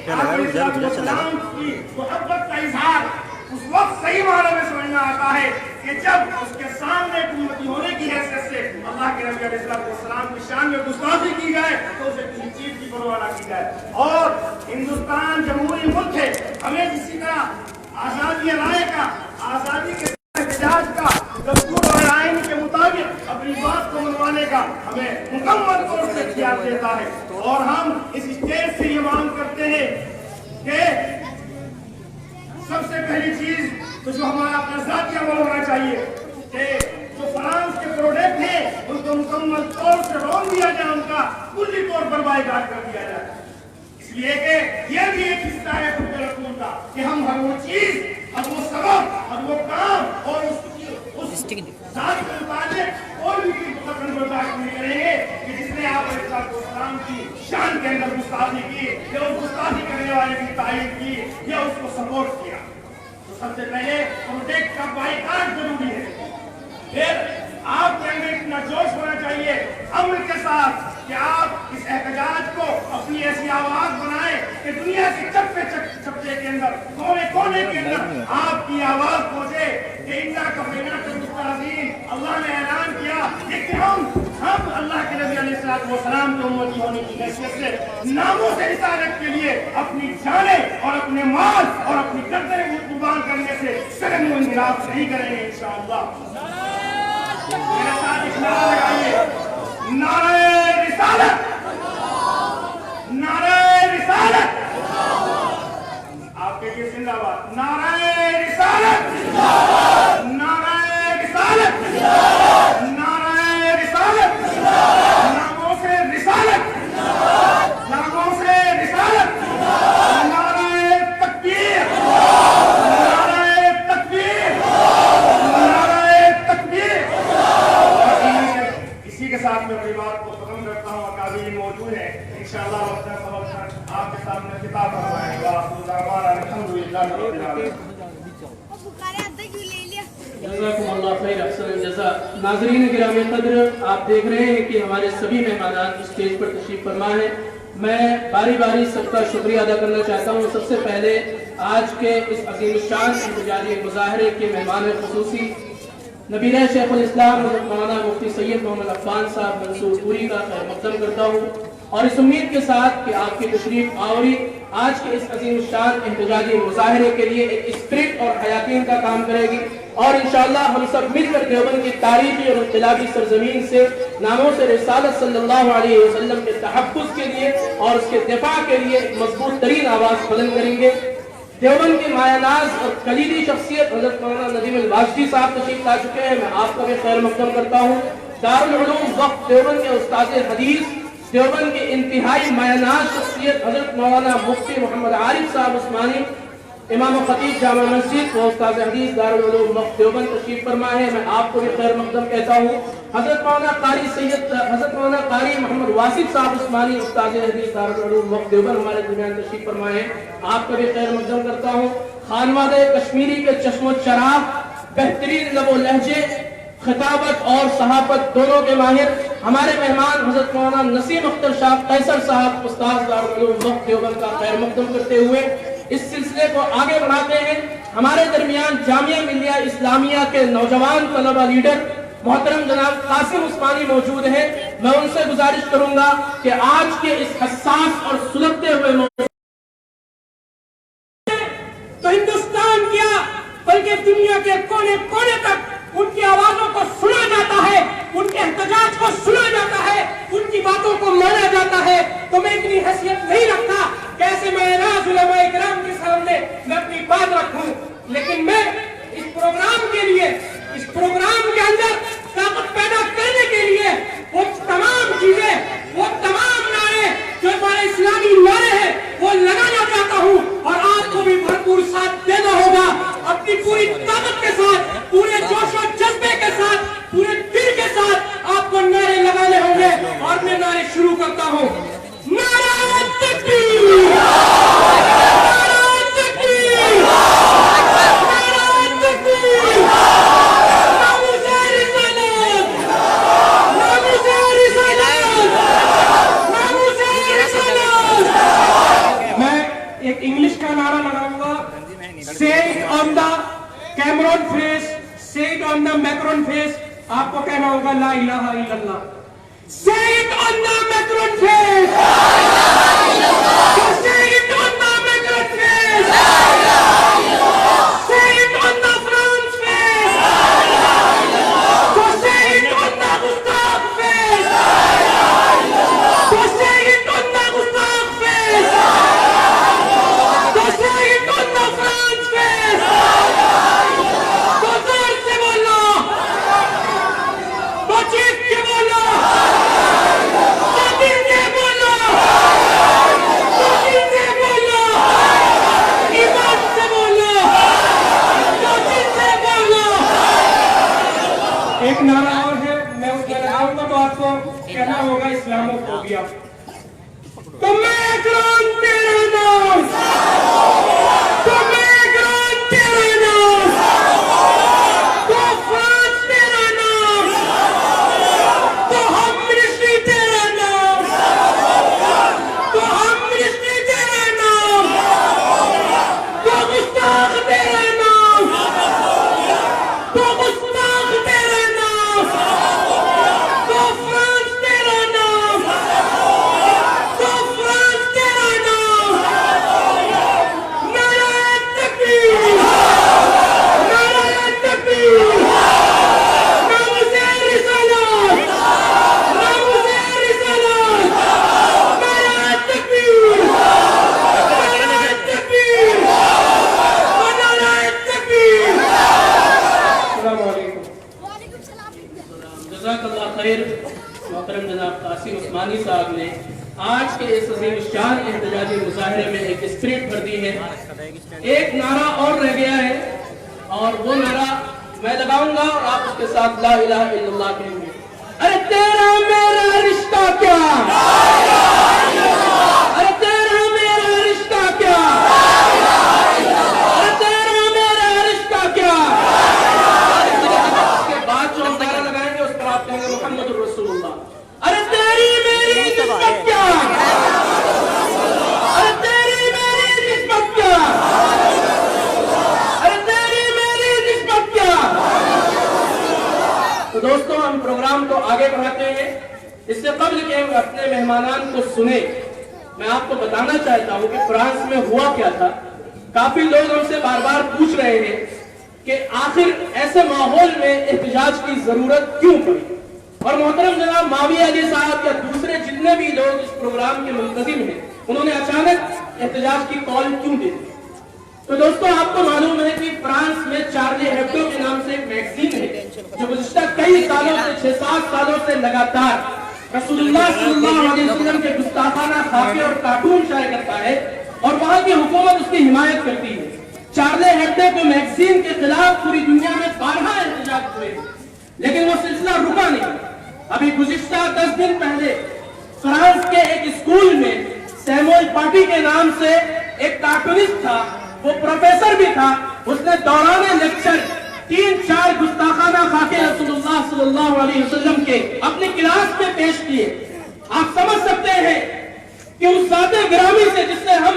की मोहब्बत का इजहार उस वक्त सही मायने में समझ में आता है कि जब उसके सामने उम्मती होने की हैसियत से अल्लाह के नबी अलैहिस्सलाम की शान में गुस्ताखी की जाए तो उसे किसी चीज की परवाह न की जाए। और हिंदुस्तान जमहूरी मुल्क है, हमें इसी तरह आजादी राय का, आजादी के एहतजाज का, दस्तूर और आईन के मुताबिक अपनी बात को मनवाने का हमें मुकम्मल तौर से इख्तियार देता है। और हम इस स्टेज से ये मांग करते हैं कि सबसे पहली चीज तो जो हमारा अपना ज़ाती अमल होना चाहिए कि जो फ्रांस के प्रोडक्ट हैं उनको मुकम्मल तौर से रोक दिया जाए, उनका कुल्ली तौर पर बाइकाट कर दिया जाए। इसलिए कि यह भी एक हिस्सा है खुद रसूल का कि हम हर वो चीज, हर वो सबब, हर वो काम और उस जात के मुताबिक और भी पसंद बर्दाश्त नहीं करेंगे कि जिसने आप अलैहिस्सलाम की शान के अंदर गुस्ताखी की या उस गुस्ताखी करने वाले की तारीफ की या उसको सपोर्ट किया। तो सबसे पहले प्रोटेक्ट का बाइकाट जरूरी है। फिर आपके अंदर इतना जोश होना चाहिए अमन के साथ कि आप इस एहतजाज को अपनी ऐसी आवाज बनाए कि दुनिया के चप्पे चप्पे के अंदर, कोने कोने के अंदर आपकी आवाज पहुंचे कि इन्ना कफीना के मुस्ताज़ीन अल्लाह ने ऐलान किया कि हम अल्लाह के नबी अलैहिस्सलाम की उम्मती होने की हैसियत से नामों से रिसालत के लिए अपनी जानें और अपने माल और अपनी गर्दनें कुर्बान करने से शर्म व इंदिराज नहीं करेंगे इंशाअल्लाह। मेरे साथ इस नारा लगाइए, नारे रिसालत, नारे रिसालत। आपके लिए जिंदाबाद, नारे रिसालत, नारे रिसालत, नारे रिसालत, नामों से रिसालत, नामों से रिसालत, नारे तकबीर, नारे तकबीर, नारे तकबीर। इसी के साथ मैं अपनी बात को खत्म करता हूँ। काबिल मौजूद है, इंशाअल्लाह अपना सबक आपके सामने किताब करवाएगा। नाज़रीन गिरामी क़द्र, आप देख रहे हैं कि हमारे सभी मेहमान स्टेज पर तशरीफ फरमा है। मैं बारी बारी सबका शुक्रिया अदा करना चाहता हूँ। सबसे पहले आज के इस अज़ीम शान एहतजाजी मुज़ाहरे के मेहमान ख़ुसूसी नबीर शेखुल इस्लाम मौलाना मुफ्ती सैयद मोहम्मद अफ़ान साहब मंसूरपुरी का खैर मक़दम करता हूँ और इस उम्मीद के साथ कि आपकी तशरीफ आवरी आज के इस अज़ीम शान एहतजाजी मुज़ाहरे के लिए एक स्पिरिट और हयातीन का काम करेगी और इंशाअल्लाह हम सब मिलकर देवबंद की तारीखी और इनक़िलाबी सरज़मीन से नामों से रिसालत सल्लल्लाहु अलैहि वसल्लम के तहफ़्फ़ुज़ के लिए और उसके दिफा के लिए एक मज़बूत तरीन आवाज़ बुलंद करेंगे। देवबंद के मायानाज और कलीदी शख्सियत हज़रत मौलाना नदीम अल-वाजदी साहब तशरीफ ला चुके हैं। मैं आपका भी खैर मक़दम करता हूँ। दारुल उलूम वक़्फ़ देवबंद के उस्ताद हदीस, देवबंद की इंतहाई मायानाज शख्सियत हज़रत मौलाना मुफ्ती मोहम्मद आरिफ साहब उस्मानी, इमाम खतीब जामा मस्जिद व उस्ताद हदीस दारुल उलूम वक़्फ़ देवबंद तशरीफ फरमा है। मैं आपको भी खैर मक़दम कहता हूँ। हज़रत मौलाना कारी मोहम्मद वासिफ साहब उस्मानी, उस्ताद हदीस दारुल उलूम वक़्फ़ देवबंद हमारे दरमियान तशरीफ फरमा है। आपका भी खैर मक़दम करता हूँ। खानवादे कश्मीरी के चश्मो चराग, बेहतरीन लबो लहजे, खिताबत और सहाबत दोनों के माहिर हमारे मेहमान हज़रत मौलाना नसीम अख्तर शाह कैसर साहब उस्ताद दारुल उलूम वक़्फ़ देवबंद का खैर मक़दम करते हुए इस सिलसिले को आगे बढ़ाते हैं। हमारे दरमियान जामिया मिल्लिया इस्लामिया के नौजवान तलबा लीडर मोहतरम जनाब कासिम उस्मानी मौजूद हैं। मैं उनसे गुजारिश करूंगा कि आज के इस हसास और सुलगते हुए तो हिंदुस्तान क्या बल्कि दुनिया के कोने कोने तक उनकी आवाजों को सुना जाता है, उनके एहतजाज को सुना जाता है, उनकी बातों को माना जाता है। तो मैं इतनी हैसियत नहीं रखता कैसे मैं उलमा इकराम के सामने मैं अपनी बात रखूं, लेकिन मैं इस प्रोग्राम के लिए, इस प्रोग्राम के अंदर ताकत पैदा करने के लिए वो तमाम चीजें, वो तमाम नारे जो हमारे इस्लामी नारे हैं वो लगाना चाहता हूं और आपको भी भरपूर साथ देना होगा। अपनी पूरी ताकत के साथ, पूरे जोश और जज्बे के साथ, पूरे दिल के साथ आपको नारे लगाने होंगे और मैं नारे शुरू करता हूं। नारा तकबीर, say it on the Cameron face, say it on the Macron face. आपको कहना होगा ला इलाहा इल्लल्लाह. Say it on the Macron face. Say it on the Macron face. Say it on the France face. So say it on the Gustave face. So say it on the Gustave face. So say it on the France face. तो जोर से बोलो, तो चीख के बोलो, तो दिल से बोलो, तो दिल से बोलो, ईमान से बोलो, तो दिल से बोलो. एक नारा और है, मैं उसमें लगाऊंगा तो आपको कहना होगा इस्लामोफोबिया. तो मैक्रोन तेरा नाम, तो मैक्रोन तेरा नाम, तो फ्रांस तेरा नाम, तो हम मिनिस्ट्री तेरा नाम, तो हम मिनिस्ट्री तेरा नाम, तो गुस्ताख तेरा नाम, तो गुस्ताख तेरा नाम, तो फ्रांस तेरा नाम, तो फ्रांस तेरा नाम. नारे तकबीर, नारे तकबीर, नामुज़े रिसालत, नामुज़े रिसालत, नारे तकबीर, नारे तकबीर, नारे तकबीर. अस्सलामु अलैकुम. जज़ाकल्लाह खैर. मोहतरम जनाब कासिम उस्मानी साहब ने आज के इस अजीम शान एहतजाजी मुजाहरे में एक स्पिरिट भर दी है. एक नारा और रह गया है और वो नारा मैं लगाऊंगा और आप उसके साथ ला इलाहा इल्लल्लाह कहेंगे. अरे तेरा मेरा रिश्ता क्या, अरे तेरा मेरा रिश्ता क्या, अरे तेरा मेरा रिश्ता क्या. उसके बाद जो हम नारा लगाएंगे उस पर आप कहेंगे मुहम्मदुर रसूलुल्लाह. अरे तेरी मेरी निस्बत क्या, अरे तेरी मेरी निस्बत क्या, अरे तेरी मेरी निस्बत क्या. तो दोस्तों हम प्रोग्राम को आगे बढ़ाते हैं. इससे कबल कि हम अपने मेहमानान को सुने, मैं आपको बताना चाहता हूं कि फ्रांस में हुआ क्या था. काफी लोग हमसे बार बार पूछ रहे हैं कि आखिर ऐसे माहौल में एहतजाज की जरूरत क्यों पड़ी. और मोहतरम जनाब माविया अली साहब या दूसरे जितने भी लोग इस प्रोग्राम के मुंतजिम हैं, उन्होंने अचानक एहतजाज की कॉल क्यों दे दी. तो दोस्तों आपको मालूम है कि फ्रांस में चार्ली हेब्डो के नाम से एक मैगजीन है जो गुज़िश्ता कई सालों से 6-7 सालों से लगातार रसूलुल्लाह सल्लल्लाहु अलैहि वसल्लम के गुस्ताखाना खाके और कार्टून शाये करता है और वहां की हुकूमत उसकी हिमायत करती है. चार्ली हेब्डो को मैगजीन के खिलाफ पूरी दुनिया में 12 एहतजाज हुए, लेकिन वो सिलसिला रुका नहीं. अभी गुज़िश्ता 10 दिन पहले फ्रांस के एक स्कूल में सैमुअल पाटी के नाम से एक कार्टूनिस्ट था, वो प्रोफेसर भी था. उसने दौरान लेक्चर 3-4 गुस्ताखाना खाके रसूलुल्लाह सल्लल्लाहु अलैहि वसल्लम के अपनी क्लास में पेश किए. आप समझ सकते हैं कि उस ज़ाते गिरामी से जिससे हम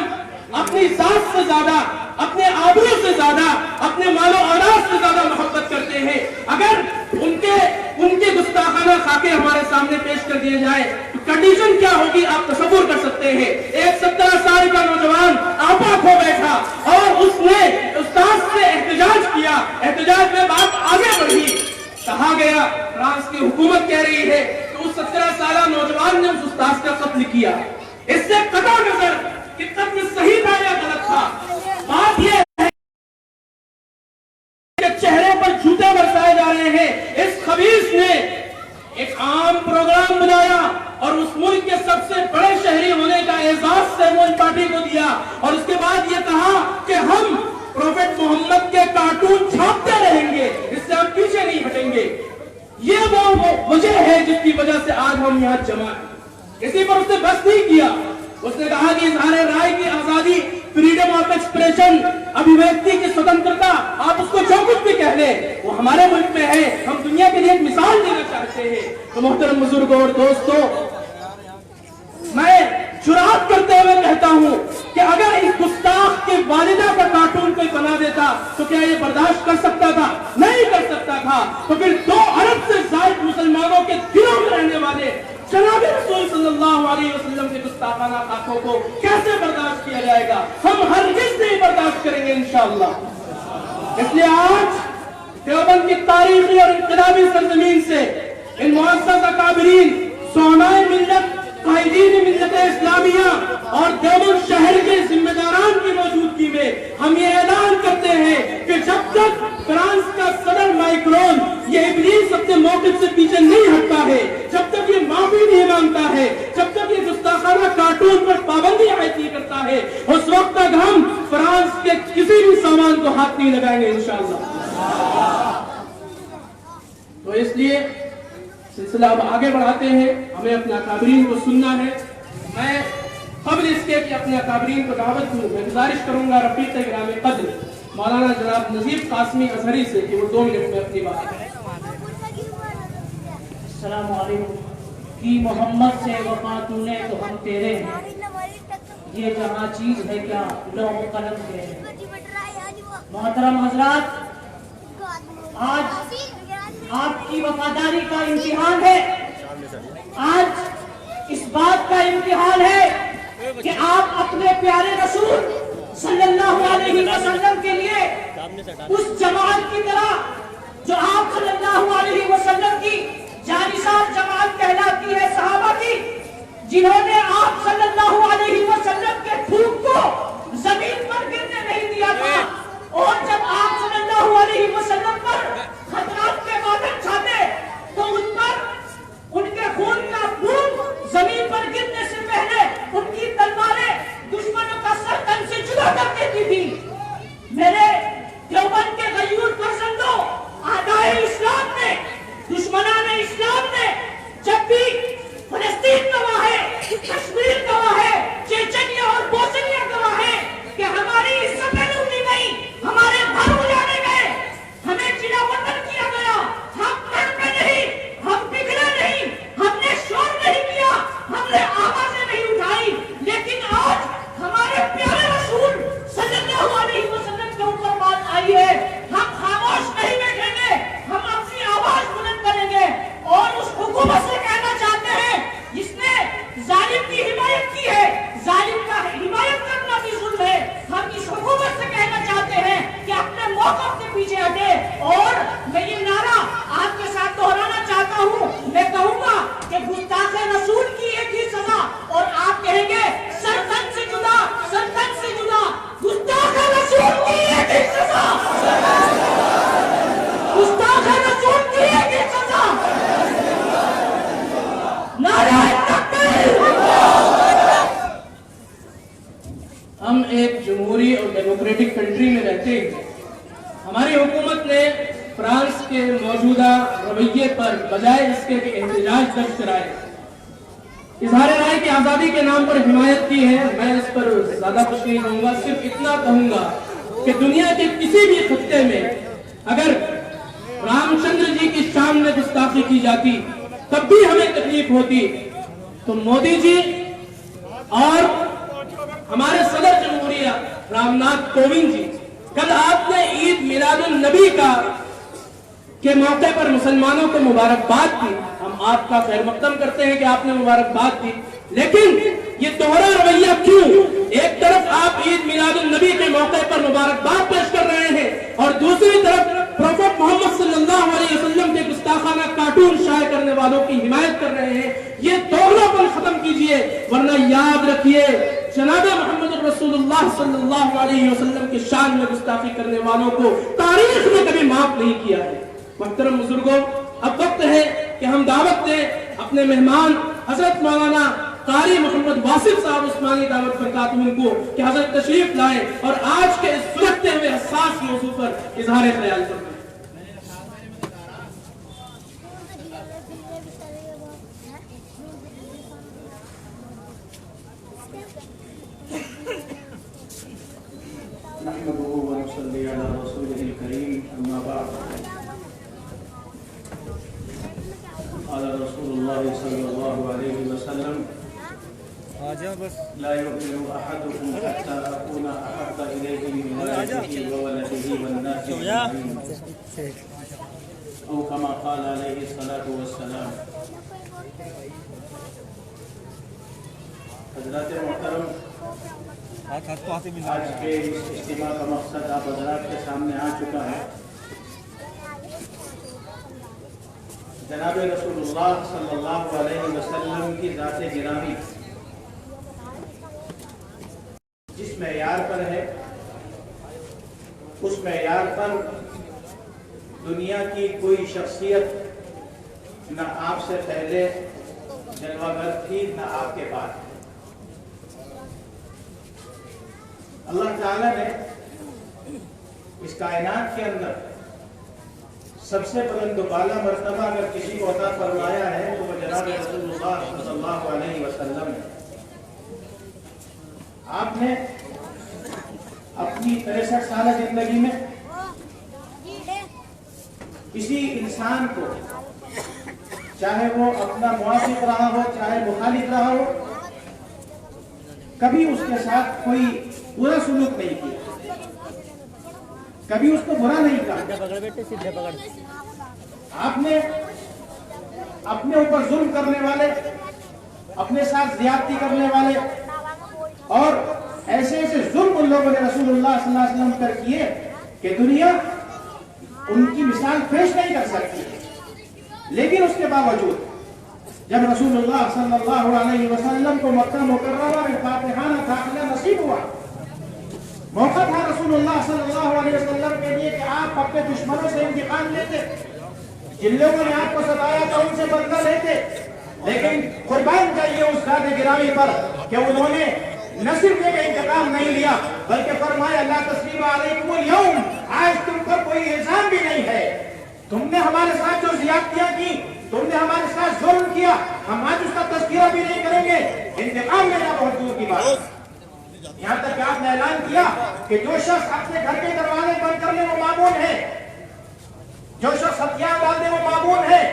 अपनी जात से ज्यादा, अपने आबरू से ज्यादा, अपने मालो औलाद से ज्यादा मोहब्बत करते हैं, अगर उनके गुस्ताखाना खाके हमारे सामने पेश कर दिए जाए तो कंडीशन क्या होगी आप तसव्वुर कर सकते हैं. एक 17 साल का नौजवान आपा खो बैठा और उसने उस्ताद से एहतजाज किया. एहतजाज में बात आगे बढ़ी. कहा गया फ्रांस की हुकूमत कह रही है कि उस 17 साल नौजवान ने उस उस्ताद का कत्ल किया. इससे कता नजर कि कत्ल सही था या गलत था, बात यह है कि चेहरे पर जूते बरसाए जा रहे हैं. इस खबीस ने एक आम प्रोग्राम बनाया और उस मुल्क के सबसे बड़े शहरी होने का एजाज सैमुअल पाटी को दिया और उसके बाद ये कहा कि हम प्रोफेट मोहम्मद के कार्टून छापते रहेंगे, इससे हम पीछे नहीं हटेंगे. ये वो वजह है जिसकी वजह से आज हम यहाँ जमा हैं. इसी पर उसने बस नहीं किया. उसने कहा कि इज़हार राय की आजादी, फ्रीडम ऑफ एक्सप्रेशन, अभिव्यक्ति की स्वतंत्रता, आप उसको जो कुछ भी कह ले, वो हमारे मुल्क में है. हम दुनिया के लिए एक मिसाल देना चाहते हैं. तो मोहतरम बुजुर्गों और दोस्तों, मैं जुरात करते हुए कहता हूं कि अगर इस गुस्ताख के वालिदा का कार्टून कोई बना देता تو کیا یہ برداشت کر سکتا تھا؟ نہیں کر سکتا تھا. تو پھر 2 ارب سے زائد مسلمانوں کے دلوں میں رہنے والے جناب رسول صلی اللہ علیہ وسلم کے گستاخانہ خاکوں کو کیسے برداشت کیا جائے گا؟ ہم ہرگز نہیں برداشت کریں گے انشاءاللہ. اس لیے آج دیوبند کی تاریخی اور انقلابی سرزمین سے ان معزز اکابرین، سونائے ملت، قائدین ملت اسلامیہ اور دیوبند شہر کے ذمہ داران کی موجودگی میں ہم یہ اعلان کرتے ہیں کہ جب تک فرانس کا صدر مائکرون یہ ابلیس اپنے موقف سے پیچھے نہیں ہٹتا ہے، جب تک یہ معافی نہیں مانگتا ہے، جب تک یہ گستاخانہ کارٹون پر پابندی عائد نہیں کرتا ہے، اس وقت تک ہم فرانس کے کسی بھی سامان کو ہاتھ نہیں لگائیں گے انشاءاللہ. تو اس لیے سلسلہ اب آگے بڑھاتے ہیں. ہمیں اپنے اکابرین کو سننا ہے. میں قبل اس کے کہ اپنے اکابرین کو دعوت دوں، میں گزارش کروں گا رفیق گرام قدر مولانا جناب نذیر قاسمی ازہری سے کہ وہ 2 منٹ میں اپنی بات کریں. السلام علیکم. کی محمد سے وفا تو نے تو ہم تیرے ہیں، یہ جہاں چیز ہے کیا لوح و قلم کے ہیں. محترم حضرات، آج آپ کی وفاداری کا امتحان ہے. آج اس بات کا امتحان ہے کہ آپ اپنے پیارے رسول صلی اللہ علیہ وسلم کے لیے اس جماعت کی طرح جو آپ صلی اللہ علیہ وسلم کی جانثار جماعت کہلاتی ہے صحابہ کی، جنہوں نے آپ صلی اللہ علیہ وسلم کے تھوک کو زمین پر گرنے نہیں دیا تھا، اور جب آپ صلی اللہ علیہ وسلم پر خطرات کے بادل چھاتے تو ان پر ان کے خون کا بوند زمین پر گرنے سے پہلے ان کی تلواریں دشمنوں کا سر تن سے جدا کر دیتی تھی. میرے دیوبند کے غیور فرزندوں، اعدائے اسلام نے، دشمنان اسلام نے جب بھی فلسطین گواہ ہے، کشمیر گواہ ہے، چیچنیا اور بوسنیا گواہ ہے کہ ہماری عزتیں لوٹی گئی، ہمارے گھر اجاڑے گئے، ہمیں چلا وطن کیا گیا. ہم تڑپے نہیں، ہم بگڑے نہیں، ہم نے شور نہیں کیا، ہم نے آوازیں نہیں اٹھائی. لیکن آج ہمارے پیارے رسول صلی اللہ علیہ وسلم کے اوپر بات آئی ہے، ہم خاموش نہیں بیٹھیں گے، ہم اپنی آواز بلند کریں گے اور اس حکومت سے کہنا چاہتے ہیں جس نے ظالم کی حمایت کی ہے، ظالم کا حمایت کرنا بھی ظلم ہے. ہم اس حکومت سے کہنا چاہتے ہیں کہ اپنے موقف سے پیچھے ہٹے. اور میں یہ نعرہ آپ کے ساتھ دہرانا چاہتا ہوں. میں کہوں گا کہ گستاخ رسول کی ایک ہی سزا، اور آپ کہیں گے سر تن سے جدا، سر تن سے جدا. گستاخ رسول کی ایک ہی سزا، گستاخ رسول کی ایک ہی سزا. نعرہ تکبیر. ہم ایک جمہوری اور ڈیموکریٹک کنٹری میں رہتے ہیں. ہماری حکومت نے فرانس کے موجودہ رویے پر بجائے اس کے کہ احتجاج درج کرائے، اظہار رائے کی آزادی کے نام پر حمایت کی ہے. میں اس پر زیادہ کچھ نہیں کہوں گا، صرف اتنا کہوں گا کہ دنیا کے کسی بھی خطے میں اگر رام چندر جی کی شان میں گستاخی کی جاتی تب بھی ہمیں تکلیف ہوتی. تو مودی جی اور ہمارے صدر جمہوریہ رام ناتھ کووند جی، کل آپ نے عید میلاد النبی کے موقع پر مسلمانوں کو مبارکباد دی. ہم آپ کا خیر مقدم کرتے ہیں کہ آپ نے مبارکباد دی، لیکن یہ دوہرا رویہ کیوں؟ ایک طرف آپ عید میلاد النبی کے موقع پر مبارکباد پیش کر رہے ہیں اور دوسری طرف پروفٹ محمد صلی اللہ علیہ وسلم کے گستاخانہ کارٹون شائع کرنے والوں کی حمایت کر رہے ہیں. یہ دوغلا پن ختم کیجئے، ورنہ یاد رکھیے جناب محمد رسول اللہ صلی اللہ علیہ وسلم کے شان میں گستاخی کرنے والوں کو تاریخ میں کبھی معاف نہیں کیا ہے. محترم بزرگوں، اب وقت ہے کہ ہم دعوت دیں اپنے مہمان حضرت مولانا قاری محمد واصف صاحب عثمانی دعوت برکاتہ کو کہ حضرت تشریف لائیں اور آج کے اس سلگتے ہوئے حساس موضوع پر اظہار خیال کریں. نحمده ونصلي على رسوله الكريم أما بعد. قال رسول الله صلى الله عليه وسلم لا يؤمن أحدكم حتى أكون أحب إليه من والده وولده والناس أجمعين أو كما قال عليه الصلاة والسلام. حضرات محترم، آج کے اس اجتماع کا مقصد آپ حضرات کے سامنے آ چکا ہے. جناب رسول اللہ صلی اللہ علیہ وسلم کی ذات گرامی جس معیار پر ہے، اس معیار پر دنیا کی کوئی شخصیت نہ آپ سے پہلے جلوہ گر تھی نہ آپ کے بعد. اللہ تعالیٰ نے اس کائنات کے اندر سب سے بلند و بالا مرتبہ اگر کسی کو عطا فرمایا ہے تو وہ جناب رسول اللہ صلی اللہ علیہ وسلم ہے. آپ نے اپنی 63 سالہ زندگی میں کسی انسان کو، چاہے وہ اپنا موافق رہا ہو چاہے مخالف رہا ہو، کبھی اس کے ساتھ کوئی برا سلوک نہیں کیا، کبھی اس کو برا نہیں کہا. آپ نے اپنے اوپر ظلم کرنے والے، اپنے ساتھ زیادتی کرنے والے اور ایسے ایسے ظلم ان لوگوں نے رسول اللہ صلی اللہ علیہ وسلم پر کیے کہ دنیا ان کی مثال پیش نہیں کر سکتی. لیکن اس کے باوجود جب رسول اللہ صلی اللہ علیہ وسلم کو مکہ مکرمہ میں فاتحانہ داخلہ نصیب ہوا، موقع تھا رسول اللہ صلی اللہ علیہ وسلم کے لیے کہ آپ اپنے دشمنوں سے انتقام لیتے، جن لوگوں نے آپ کو ستایا تھا ان سے بدلہ لیتے. لیکن قربان جائیے اس ذات گرامی پر کہ انہوں نے نہ صرف ایک انتقام نہیں لیا بلکہ فرمایا لا تثریب علیکم اليوم، آج تم پر کوئی الزام بھی نہیں ہے. تم نے ہمارے ساتھ جو زیادتیاں کی، تم نے ہمارے ساتھ ظلم کیا، ہم آج اس کا تذکرہ بھی نہیں کریں گے. انتقام لینا بہت دور کی بات. یہاں تک کہ آپ نے اعلان کیا کہ جو شخص اپنے گھر کے دروازے بند کر لے وہ معمون ہے، جو شخص ہتھیار ڈال دے وہ معمون ہے.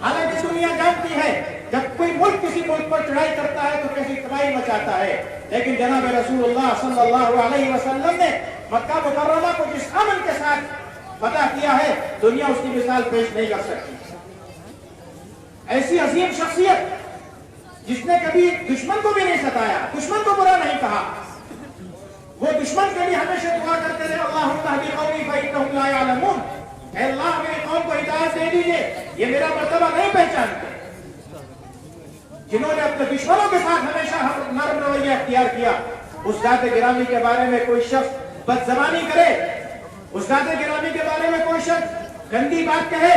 حالانکہ دنیا جانتی ہے جب کوئی ملک کسی ملک پر چڑھائی کرتا ہے تو کیسی تباہی مچاتا ہے، لیکن جناب رسول اللہ صلی اللہ علیہ وسلم نے مکہ مکرمہ کو جس امن کے ساتھ فتح کیا ہے دنیا اس کی مثال پیش نہیں کر سکتی. ایسی عظیم شخصیت جس نے کبھی دشمن کو بھی نہیں ستایا، دشمن کو برا نہیں کہا، وہ دشمن کے لیے ہمیشہ دعا کرتے رہے اللہم اہد قومی فانہم لا یعلمون، اے اللہ میری قوم کو ہدایت دے دیجئے، یہ میرا مرتبہ نہیں پہچانتے. جنہوں نے اپنے دشمنوں کے ساتھ ہمیشہ نرم رویہ اختیار کیا. اس ذات گرامی کے بارے میں کوئی شخص بدزبانی کرے، اس ذات گرامی کے بارے میں کوئی شخص گندی بات کہے،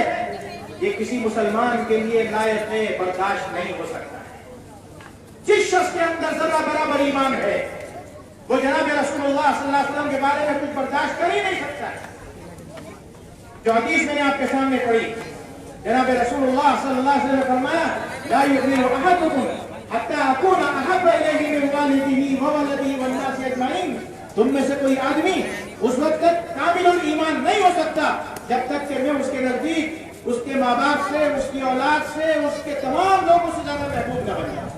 یہ کسی مسلمان کے لیے لائق برداشت نہیں ہو سکتا. جس شخص کے اندر ذرہ برابر ایمان ہے وہ جناب رسول اللہ صلی اللہ علیہ وسلم کے بارے میں کچھ برداشت کر ہی نہیں سکتا. جو حدیث میں نے آپ کے سامنے پڑھی، جناب رسول اللہ صلی اللہ علیہ وسلم نے فرمایا لا یؤمن احدکم حتی اکون احب الیہ من والدہ وولدہ والناس اجمعین. تم میں سے کوئی آدمی اس وقت تک کامل الایمان نہیں ہو سکتا جب تک کہ میں اس کے نزدیک اس کے ماں باپ سے، اس کی اولاد سے، اس کے تمام لوگوں سے زیادہ محبوب نہ بن جاؤ.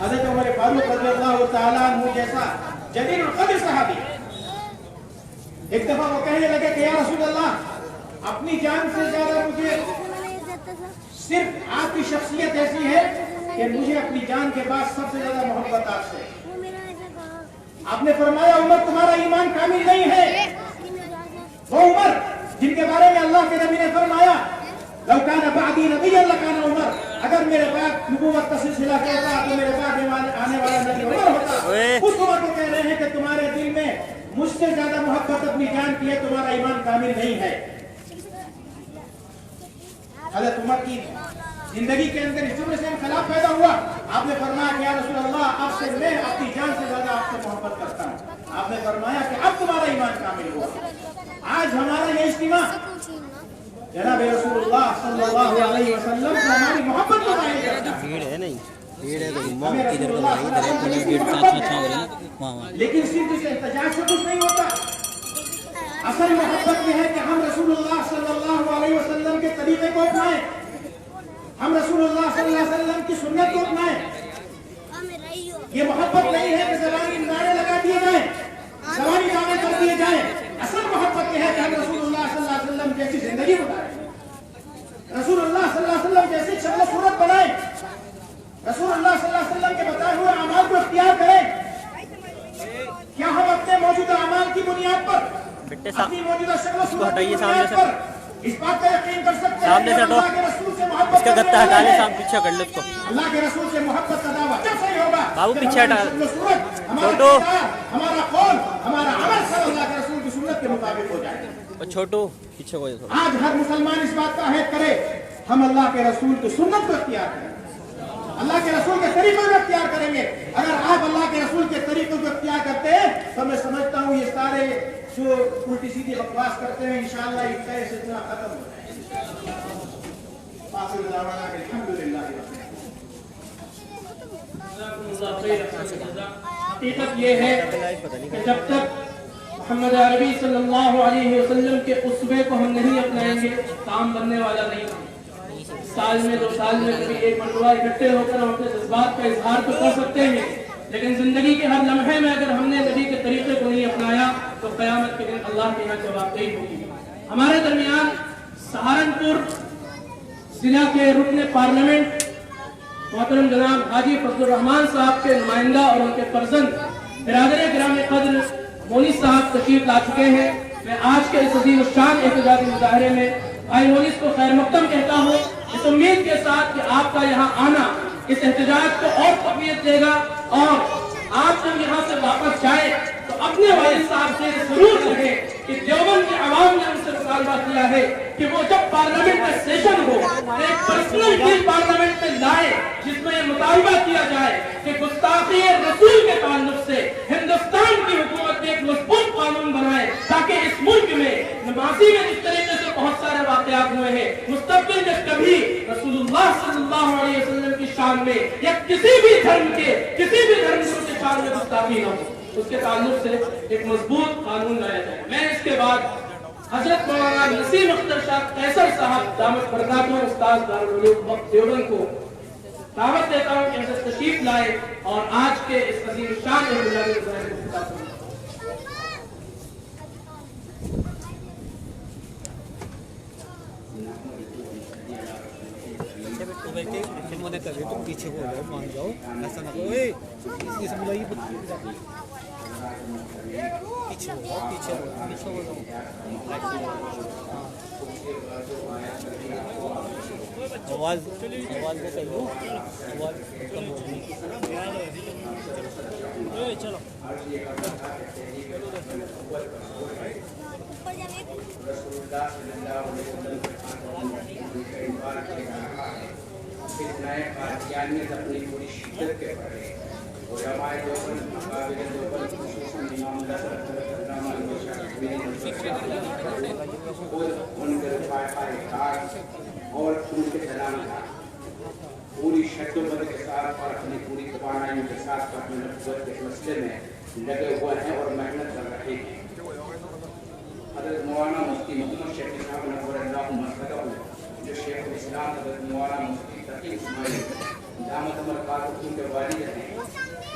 حضرت عمر فاروق رضی اللہ تعالیٰ عنہ جیسا جلیل القدر صحابی ایک دفعہ وہ کہنے لگے کہ یا رسول اللہ اپنی جان سے زیادہ مجھے صرف آپ کی شخصیت ایسی ہے کہ مجھے اپنی جان کے بعد سب سے زیادہ محبت آپ سے. آپ نے فرمایا عمر تمہارا ایمان کامل نہیں ہے. وہ عمر جن کے بارے میں اللہ کے نبی نے فرمایا لو کان بعدی نبی لکان عمر، اگر میرے بعد نبوت کا سلسلہ کہتا تو میرے بعد آنے والا نبی عمر ہوتا. اس عمر کو کہہ رہے ہیں کہ تمہارے دل میں مجھ سے زیادہ محبت اپنی جان کی ہے، تمہارا ایمان کامل نہیں ہے. حضرت عمر کی زندگی کے اندر اس جملے سے انقلاب پیدا ہوا. آپ نے فرمایا کہ یا رسول اللہ اب سے میں اپنی جان سے زیادہ آپ سے محبت کرتا ہوں. آپ نے فرمایا کہ اب تمہارا ایمان کامل ہوا. آج ہمارا یہ اجتماع جناب رسول اللہ صلی اللہ علیہ وسلم سے ہماری محبت کو ظاہر کرتا ہے. لیکن صرف اس احتجاج سے کچھ نہیں ہوتا. اصل محبت یہ ہے کہ ہم رسول اللہ صلی اللہ علیہ وسلم کے طریقے کو اپنائیں، ہم رسول اللہ صلی اللہ علیہ وسلم کی سنت کو اپنائیں. یہ محبت نہیں ہے کہ زبانی نعرے لگا دیے جائیں، زبانی دعوے बुनियाद पर, अपनी मौजूदा शक्ल सूरत की बुनियाद पर इस बात का यकीन कर सकते हैं सामने कि से हटो। अल्लाह के रसूल से मोहब्बत इसका गत्ता हटा ले, सामने पीछे कर ले उसको। अल्लाह के रसूल से मोहब्बत का दावा जब सही होगा बाबू जब पीछे हटा। हमारी शक्ल सूरत, हमारा छोटू। किरदार, हमारा कौल, हमारा अमल सब अल्लाह के रसूल की सुन्नत के मुताबिक हो जाएगा। और छोटू पीछे हो जाओ। आज हर मुसलमान इस बात का अहद करे, हम अल्लाह के रसूल की सुन्नत को इख्तियार करें, अल्लाह के रसूल के तरीकों को इख्तियार करेंगे। अगर आप अल्लाह के रसूल के तरीकों को इख्तियार करते हैं तो मैं समझता हूँ ये सारे जो उल्टी सीधी बकवास करते हैं इंशाअल्लाह ये तय से इतना खत्म हो जाएगा। आखिर दावाना के अल्हम्दुलिल्लाह। हकीकत ये है कि जब तक मोहम्मद अरबी सल्लल्लाहु अलैहि वसल्लम के उसवे को हम नहीं अपनाएंगे काम बनने वाला नहीं। साल में 2 साल में कभी एक मरतबा इकट्ठे होकर हम अपने जज्बात का इजहार तो कर सकते हैं, लेकिन जिंदगी के हर लम्हे में अगर हमने नबी के तरीके को नहीं अपनाया तो क़यामत के दिन अल्लाह के यहाँ जवाबदेही होगी। हमारे दरमियान सहारनपुर जिला के रुकने पार्लियामेंट मोहतरम जनाब हाजी फजलुर रहमान साहब के नुमाइंदा और उनके फर्जंद बिरादर गिराम कद्र मोनिस साहब तशरीफ ला चुके हैं। मैं आज के इस अजीम शान एहतजाजी मुजाहरे में भाई मोनिस को खैर मकदम कहता हूँ, इस उम्मीद के साथ कि आपका यहाँ आना इस एहतजाज को और तक़वियत देगा और आप जब यहाँ से वापस जाए तो अपने वालिद साहब से जरूर कहे कि देवबंद की आवाम ने उनसे मुतालबा किया है कि वो जब पार्लियामेंट में सेशन हो एक पर्सनल बिल पार्लियामेंट में लाए जिसमें यह मुतालबा किया जाए कि गुस्ताखी रसूल के ताल्लुक से हिंदुस्तान की हुकूमत ने एक मजबूत कानून बनाए ताकि इस मुल्क में नमाजी में जिस तरीके से बहुत सारे वाकयात हुए हैं मुस्तकबिल में कभी रसूलुल्लाह सल्लल्लाहु अलैहि वसल्लम की शान में या किसी भी धर्म गुरु के शान में गुस्ताखी न हो, उसके ताल्लुक से एक मजबूत कानून लाया जाए। मैं इसके बाद हजरत मौलाना नसीम अख्तर शाह कैसर साहब दामत बरकातुहू उस्ताद दारुल उलूम देवबंद को दावत देता हूँ कि हजरत तशरीफ लाए और आज के इस अजीम शान एहतजाजी मुजाहरे को खिताब करें। तुम पीछे हो जाओ, मान जाओ, ऐसा ना करो। इससे बुलाइए पीछे हो जाओ, पीछे हो जाओ। आवाज को कहियो, आवाज कम हो रही है। चलो इस नए कादियानियत अपनी पूरी शिद्दत के पड़े और हमारे और उनके सलाम था पूरी शद्दोबद के साथ और अपनी पूरी तवानाइयों के साथ अपने नब्वत के मसले में लगे हुए हैं और मेहनत कर रहे हैं। हज़रत मौलाना मुफ्ती मोहम्मद शफी साहब नव्वरल्लाहु मरकज़हू जो शेख इस्लाम हज़रत मौलाना मुफ्ती तकी इस्माइल दामत बरकातुहू के वालिद हैं,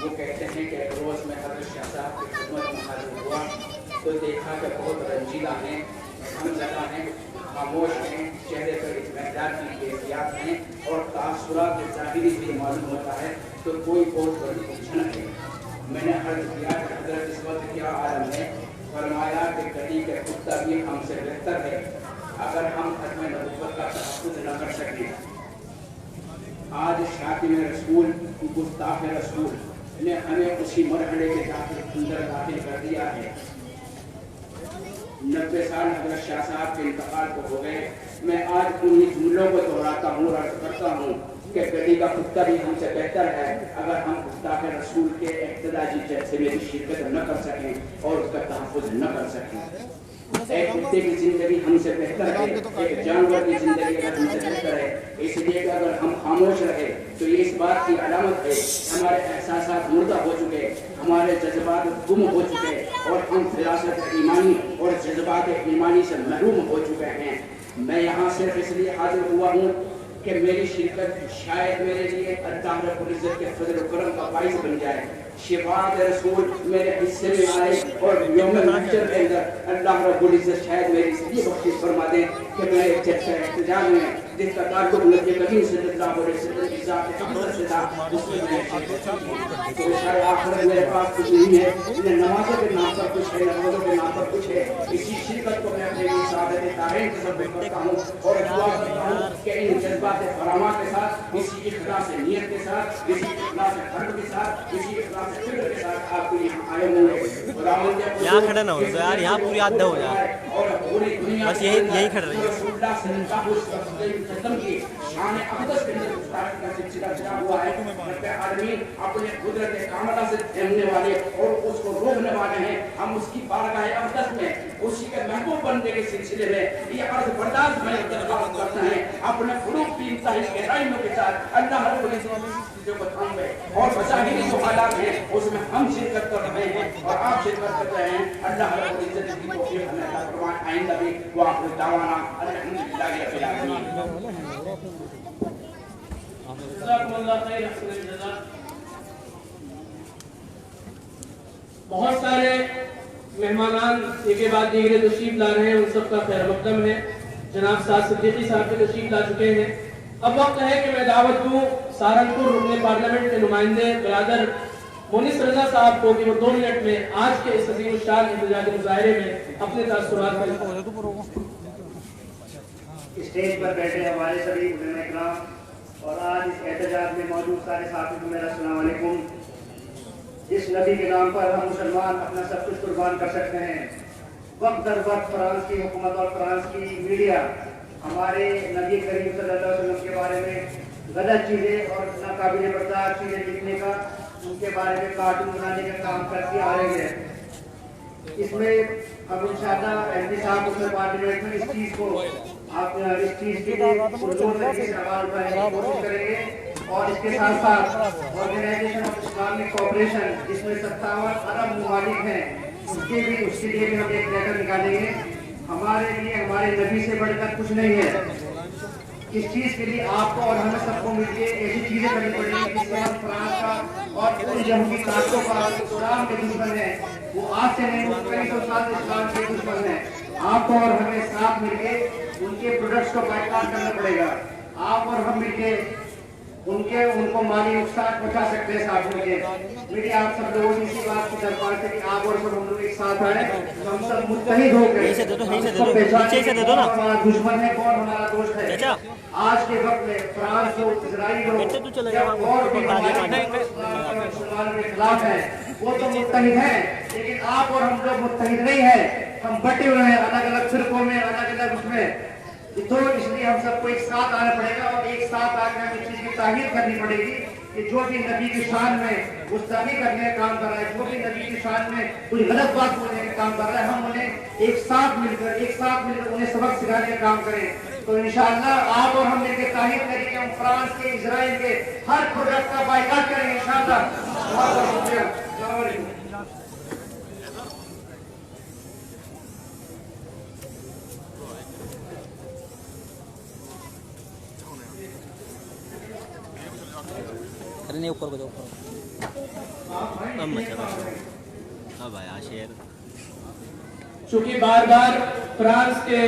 वो कहते हैं कि एक रोज़ में हज़रत शाह साहब की खिदमत में हाजिर हुआ तो देखा कि बहुत रंजीदा हैं, हमज़दा हैं, खामोश हैं, चेहरे पर इत्मीनान की कैफियत हैं और तासुरात ज़ाहिरी से मालूम होता है तो कोई बहुत बड़ी उलझन है। मैंने अर्ज़ किया कि हज़रत इस वक्त क्या आलम है, फरमाया कि गली के कुत्ता भी हमसे बेहतर है अगर हम खत्म नबुव्वत का तहफ़्फ़ुज़ न कर सकें। आज शातिम रसूल गुस्ताख़ रसूल ने हमें उसी मरहले के अंदर दाखिल कर दिया है। 90 साल हज़रत शाह साहब के इंतकाल को हो गए। मैं आज उन्हीं जुमलों को दोहराता हूँ और अर्ज़ करता हूँ कि गली का कुत्ता भी हमसे बेहतर है अगर हम गुस्ताख़ रसूल के इक़्तिदाई जलसे में शिरकत न कर सकें और उसका तहफ़्फ़ुज़ न कर सकें। एक कुत्ते की जिंदगी हमसे बेहतर है, एक जानवर की जिंदगी हमसे बेहतर है। इसलिए कि अगर हम खामोश रहे तो ये इस बात की अलामत है हमारे एहसासात मुर्दा हो चुके, हमारे जज्बात गुम हो चुके और हम फिरासत ईमानी और जज्बात ईमानी से महरूम हो चुके हैं। मैं यहाँ सिर्फ इसलिए हाजिर हुआ हूँ कि मेरी शिरकत शायद मेरे लिए अल्लाह रब्बुल इज़्ज़त के फज़ल व करम का बाइस बन जाए। शिफाअत रसूल मेरे हिस्से में आए और यौम महशर के अंदर अल्लाह रब्बुल इज़्ज़त शायद मेरी इसलिए बख्शिश फरमा दें कि मैं जलसा एहतजाज में जिसका ताल्लुक नबी करीम सल्लल्लाहु अलैहि वसल्लम की ज़ात अक़दस से था, उसमें मैं तो शायद आखिर मेरे पास कुछ नहीं है, न नमाज़ों के नाम पर कुछ है, न रोज़ों के नाम पर कुछ है। इसी शिरकत को मैं अपने लिए सादत तारीन के सब करता हूँ और दुआ करता हूँ कि इन जज्बात फरामा के साथ, इसी इखलास नीयत के साथ, इसी इखलास क़ल्ब के साथ, इसी इखलास फ़िक्र के साथ आपको यहाँ आए होंगे। यहाँ खड़ा ना हो तो यार, यहाँ पूरी आधा हो जाए, बस यही खड़ा रही है। आदमी अपने कुदरत कामला से थमने वाले और उसको रोकने वाले हैं। हम उसकी बारगाह अक़दस में उसी के महबूब बनने के सिलसिले में ये अर्ज़ बर्दाश्त में दरख्वास्त करते हैं अपने फ़ुरूक़ की इंतहाई गहराइयों के साथ अल्लाह रब्बुल इज़्ज़त जो बताएंगे और बज़ाहिरी जो हालात हैं उसमें हम शिरकत कर रहे हैं और आप शिरकत कर रहे हैं। अल्लाह रब्बुल इज़्ज़त की तौफ़ीक़ हमें अता फरमाए। आइंदा भी व आखिर दावाना अल्हम्दुलिल्लाहि रब्बिल आलमीन। बहुत सारे मेहमानान एक बाद दीगरे तशरीफ ला रहे हैं, उन सब का खैर मकदम है। जनाब साद सिद्दीकी साहब के तशरीफ ला चुके हैं। अब वक्त है कि मैं दावत दूं सहारनपुर रुकने पार्लियामेंट के नुमाइंदे बरादर मोनिस रजा साहब को कि वो 2 मिनट में आज के इस अजीम शान एहतजाजी मुजाहरे में अपने तासुरात करें। स्टेज पर बैठे हमारे सभी उलमा इकराम और आज इस एहतजाज में मौजूद सारे साथियों को मेरा अस्सलाम वालेकुम। इस नबी के नाम पर हम मुसलमान अपना सब कुछ कुर्बान कर सकते हैं। वक्त दर वक्त फ्रांस की हुकूमत और फ्रांस की मीडिया हमारे नबी करीम सल्लल्लाहु अलैहि वसल्लम के बारे में गलत चीज़ें और नाकाबिल बर्दाश्त चीज़ें लिखने का, उनके बारे में कार्टून बनाने का काम करती आ रही है। इसमें हम इंशाअल्लाह एमपी साहब उसमें पार्लियामेंट में इस चीज़ को आप इस चीज़ के लिए पुरजोर तरीके से आवाज़ उठाने की कोशिश करेंगे और इसके साथ साथ ऑर्गेनाइजेशन ऑफ इस्लामिक कोऑपरेशन जिसमें 57 अरब ममालिक हैं उसके लिए भी हम एक लेटर निकालेंगे। हमारे लिए हमारे नबी से बढ़कर कुछ नहीं है। इस चीज़ के लिए आपको और हमें सबको मिलकर ऐसी चीज़ें करनी पड़ेंगी जिसमें हम फ्रांस का और उन यहूदी ताकतों का इस्लाम के दुश्मन है, वो आज से नहीं, वो कई सौ साल से इस्लाम के दुश्मन है। आपको और हमें साथ मिलके उनके प्रोडक्ट्स को बाइकाट करना पड़ेगा। आप और हम मिलके उनको माली नुकसान पहुंचा सकते हैं साथ मिलके। मेरी आप सब लोगों से इसी बात की दरख्वास्त है कि आप और सब हम लोग एक साथ आए, हम सब मुत्तहिद होकर हमारा दुश्मन है कौन हमारा दोस्त है। आज के वक्त में फ्रांस हो, इजराइल हो और भी मुसलमानों के खिलाफ है, वो तो मुत्तहिद है, लेकिन आप और हम लोग मुत्तहिद नहीं है। हम बटे हुए हैं अलग अलग फिरकों में, अलग अलग उसमें, तो इसलिए हम सबको एक साथ आना पड़ेगा और एक साथ आकर हमें इस चीज की ताहीर करनी पड़ेगी कि जो भी नबी की शान में गुस्ताखी करने का काम कर रहा है, जो भी नबी की शान में कोई गलत बात बोलने का काम कर रहा है, हम उन्हें एक साथ मिलकर उन्हें सबक सिखाने का काम करें। तो इंशाअल्लाह आप और हम मिलकर ताहीर करेंगे, हम फ्रांस के, इजराइल के हर प्रोडक्ट का बाइकाट करेंगे इंशाअल्लाह। बहुत बहुत शुक्रिया। अस्सलाम वालेकुम। अरे नहीं, ऊपर को जाओ, ऊपर। अब आया शेर। चूंकि बार बार फ्रांस के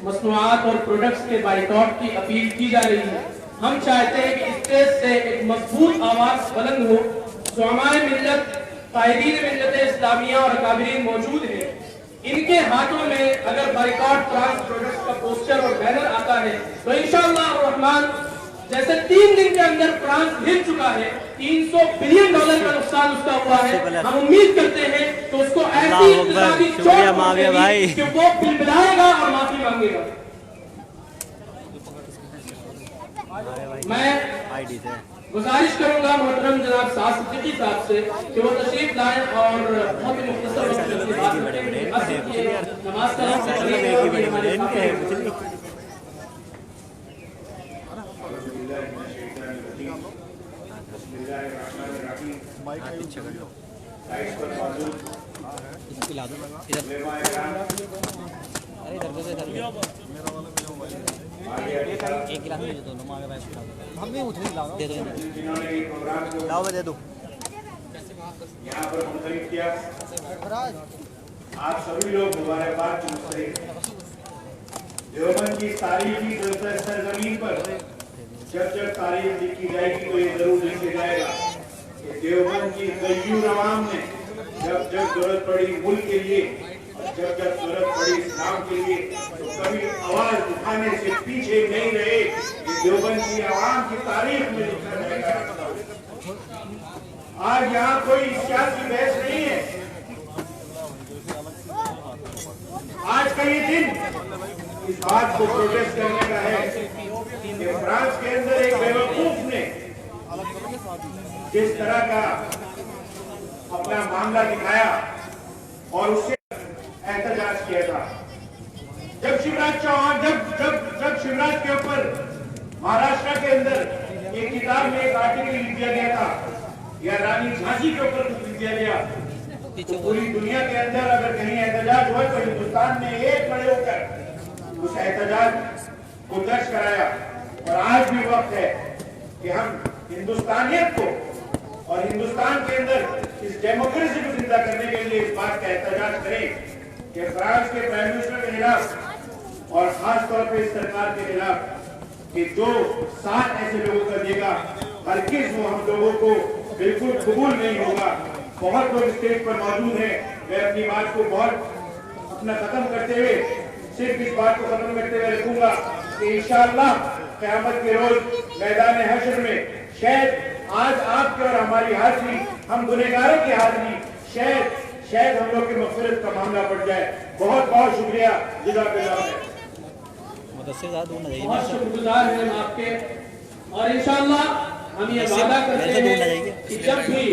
मसनूआत और प्रोडक्ट्स के बाइकॉट की अपील की जा रही है, हम चाहते हैं कि स्टेज से एक मजबूत आवाज बुलंद हो। ज़ुअमाए मिल्लत, कायदीन मिल्लत इस्लामिया और अकाबरीन मौजूद हैं। इनके हाथों में अगर बाइकॉट फ्रांस प्रोडक्ट्स का पोस्टर और बैनर आता है तो इंशाअल्लाह रहमान जैसे 3 दिन के अंदर फ्रांस हिल चुका है, $300 बिलियन का नुकसान उसका हुआ है, हम उम्मीद करते हैं तो उसको ऐसी इक़्तिसादी चोट पहुंचेगी कि वो बिलबिलाएगा और माफी मांगेगा। मैं गुजारिश करूंगा मोहतरम जनाब साद सिद्दीकी साहब से कि वो तशरीफ लाएं और बहुत ही मुख्तसर वक्त में बात करें। नमाज का एक गिलास दे दो, हमने उठे दे दो, लाओ दे दो। यहाँ पर मुंतखब किया आप सभी लोग मुबारकबाद की मुस्तहिक। देवबंद की तारीखी सरजमीन पर जब जब तारीख लिखी जाएगी तो ये जरूर लिखा जाएगा कि देवबंद की गयूर अवाम ने जब जब जरूरत पड़ी मुल्क के लिए और जब जब जरूरत पड़ी इस्लाम के लिए तो कभी आवाज उठाने से पीछे नहीं रहे। ये देवबंद की अवाम की तारीख में लिखा जाएगा। आज यहाँ कोई सियासी बहस नहीं है। आज का ये दिन इस बात को प्रोटेस्ट करने का है कि फ्रांस के अंदर एक बेवकूफ ने जिस तरह का अपना मामला दिखाया और उससे एहतजाज किया था। जब शिवराज चौहान जब शिवराज के ऊपर महाराष्ट्र के अंदर एक किताब में एक आर्टिकल लिख दिया गया था या रानी झांसी के ऊपर कुछ लिख दिया गया तो पूरी दुनिया के अंदर अगर कहीं एहतजाज हुआ तो हिंदुस्तान ने एक खड़े होकर उस एहतजाज को दर्ज कराया। और आज भी वक्त है कि हम हिंदुस्तानियत को और हिंदुस्तान के अंदर इस डेमोक्रेसी को जिंदा करने के लिए इस बात का एहतजाज करें कि फ्रांस के प्राइम मिनिस्टर के खिलाफ और खास तौर पर इस सरकार के खिलाफ कि जो साथ ऐसे लोगों का देगा हरगिज़ वो हम लोगों को बिल्कुल कबूल नहीं होगा। बहुत लोग स्टेज पर मौजूद हैं। मैं अपनी बात को बहुत अपना खत्म करते हुए सिर्फ इस बात को खत्म करते हुए रखूंगा कि इंशाअल्लाह क़यामत के रोज मैदान हश्र में शायद आज आपकी और हमारी हाजिरी, हम गुनहगारों की हाजिरी, शायद हम लोग की मग़फ़िरत का मामला पड़ जाए। बहुत बहुत शुक्रिया। जज़ाकल्लाह। बहुत शुक्रगुजार हैं हम आपके और इंशाअल्लाह हम ये वादा करते हैं कि जब भी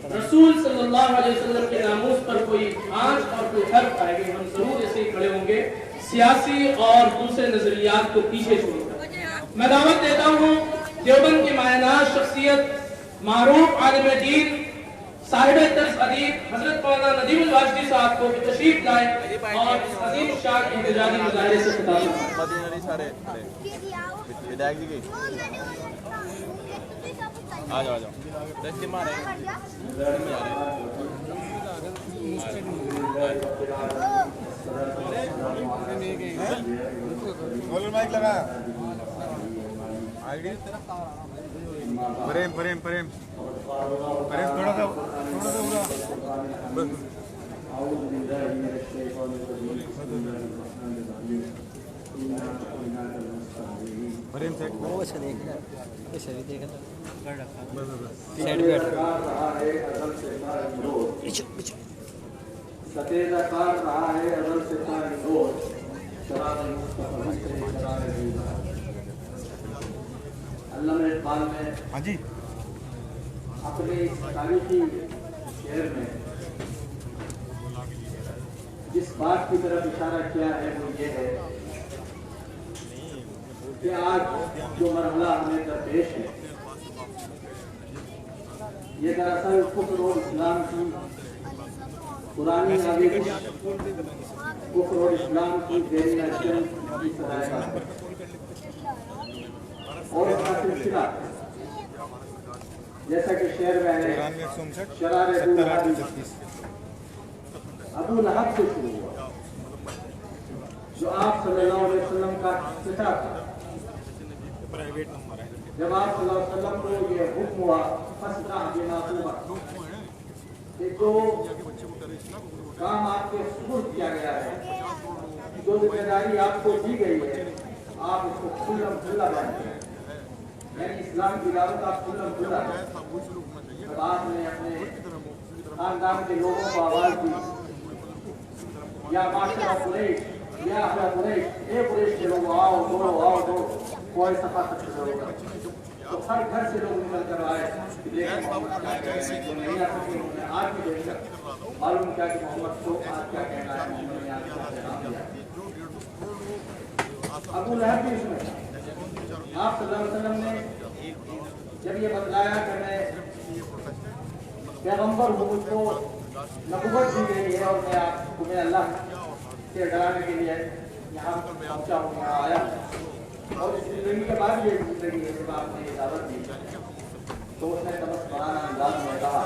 रसूल सल्लल्लाहु अलैहि वसल्लम के नामूस पर कोई आंच और कोई हर्फ आएगी हम जरूर ऐसे ही खड़े होंगे, सियासी और दूसरे नजरियात को पीछे छोड़कर। मैं दावत देता हूँ देवबंद की मायनाज शख्सियत मारूफ आलिम दीन साहिब तर्ज अदीब हजरत मौलाना नदीमुल वाजदी साहब को तशरीफ लाए और इस अजीम शान इंतजारी मुजाहिरे से खिताब आ जाओ दस्ती मारे माइक लगा आईडी प्रेम थोड़ा सा प्रेम सेट वो अच्छा देख रहा है सही देख रहा साइड पे सतेदा कार रहा है अदल से रोज शराब मुस्तफा अल्लाह ने इकबाल में हाँ जी अपने तारीखी शेर में जिस बात की तरफ इशारा किया है वो ये है कि आज जो मरहला हमें दरपेश है ये दरअसल कुफ्र और इस्लाम की पुरानी आवेश, कुफ्र और इस्लाम की डेरिनेशन की सराहना है और इसका सिलसिला जैसा कि शेर में है शरार अबू लहब से शुरू हुआ जो आप सल्लल्लाहु अलैहि वसल्लम का पिता था। जब आप सल्लल्लाहु अलैहि वसल्लम को ये हुक्म हुआ फस्रा बिमा तुमर कि जो काम आपके सुपुर्द किया गया है, जो जिम्मेदारी आपको दी गई है, आप इसको खुल्लम खुल्ला बनाएं, यानी इस्लाम की दावत आप खुल्लम खुल्ला दें। जब आपने अपने खानदान के लोगों को आवाज दी या माशरा कुरैश या अहले कुरैश, ए कुरैश के लोग आओ दो कोई सफा तक होगा तो हर घर से लोग निकल कर आए। नहीं आ सके आज भी देखकर मालूम क्या कि मोहम्मद को आज क्या कहना है, मोहम्मद ने आज क्या पैगाम दिया। अबू लहब भी इसमें आप सल्लल्लाहु अलैहि वसल्लम ने जब ये बतलाया कि मैं पैगंबर हूँ, मुझको नबूवत दी गई है और मैं तुम्हें अल्लाह से डराने के लिए यहाँ पहुँचा हूँ, यहाँ आया और इस जिंदगी के बाद ये जिंदगी है जब आपने ये दावत दी तो उसने तमस्कुराना अंदाज में कहा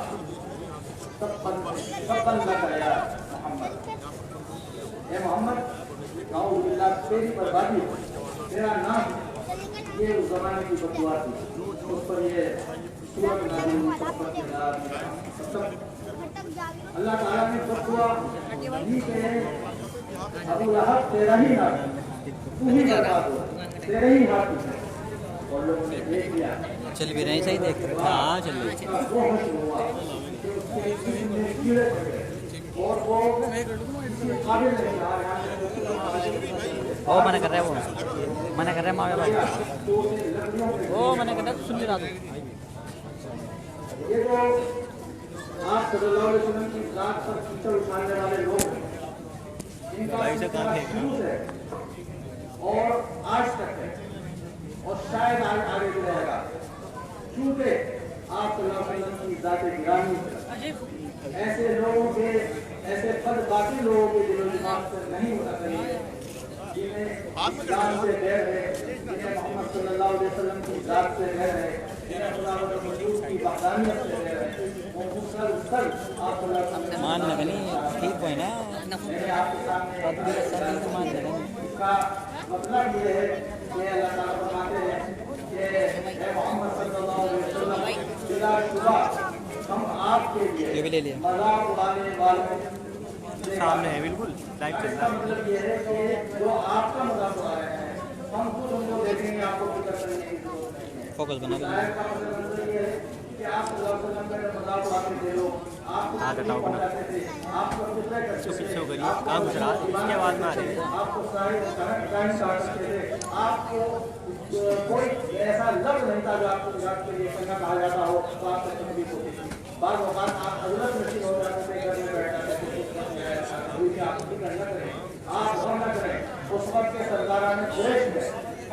सब बंद कर यार मोहम्मद, ए मोहम्मद नाउजुबिल्लाह तेरी बर्बादी हो, तेरा नाम, ये उस जमाने की बददुआ थी। उस पर ये सूरत नाज़िल हुई, अल्लाह ताला ने बददुआ दी कि अबू लहब तेरा ही नाम, तू ही बर्बाद हो, तेरे ही हाथ में। और लोगों ने देख लिया, चल भी रहे सही देख रहे, हाँ चल रही। वो हश हुआ कि उसके सीने में कीड़े पड़ गए और वो किसी काबिल नहीं रहा। वो मना कर रहा है, वो मना कर रहा है मावे भाई, वो मना कर रहा है, तो सुन नहीं रहा तू। ये जो आप सल्लल्लाहु अलैहि वसल्लम की ज़ात पर कीचड़ उठाने वाले लोग हैं, इनका शुरू से और आज तक है और शायद आगे भी रहेगा। झूठे आप सल्लल्लाहु अलैहि वसल्लम की ज़ात गिरामी ऐसे लोगों के, ऐसे बदबाकी लोगों के दिलो दिमाग से नहीं होना चाहिए, जिन्हें इस्लाम से डर है, जिन्हें मोहम्मद सल्लल्लाहु अलैहि वसल्लम की ज़ात से डर है, जिन्हें खुदा व रसूल की वहदानियत से डर है। वो मुसलसल आप सल्लल्लाहु अलैहि वसल्लम मान लगा नहीं, ठीक है ना, मैंने आपके सामने मान लगा नहीं। इसका मतलब ये है कि अल्लाह ताला फरमाते हैं कि ए मोहम्मद सल्लल्लाहु अलैहि वसल्लम बिला शुबा हम आपके ये भी ले लिए लिया। मजाक उड़ाने वालों सामने है बिल्कुल लाइव चल रहा है। मतलब ये है कि जो आपका मजाक उड़ा रहे हैं हम खुद उनको देखेंगे, आपको फिक्र करने की जरूरत नहीं है। फोकस बना लो। आयत का मतलब ये है कि आप सल्लल्लाहु अलैहि वसल्लम का मजाक उड़ाते थे लोग, आपको तकलीफ पहुंचाते थे, आपको फिक्र करते थे, पीछे करिए काम खराब इसके आवाज में आ रही है। आपको सारे काट सकते थे, आपको कोई ऐसा लफ्ज नहीं था जो आपको गुजरात के लिए संगा कहा जाता हो तो आपको तकलीफ होती थी। बार बार आप हजरत नशीब हो जाते थे, घर में बैठ जाते थे, आप फिक्र न करें, आप गम न करें। उस वक्त के सरदारान कुरैश में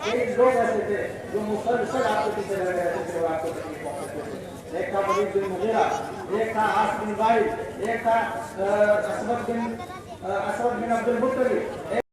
कई लोग ऐसे थे जो मुसलसल आपके पीछे लग रहे थे और आपको तकलीफ पहुंचाते थे। एक था वलीद बिन मुगीरा, एक था आस बिन वाइल, एक था असवद बिन अब्दुल मुत्तलिब।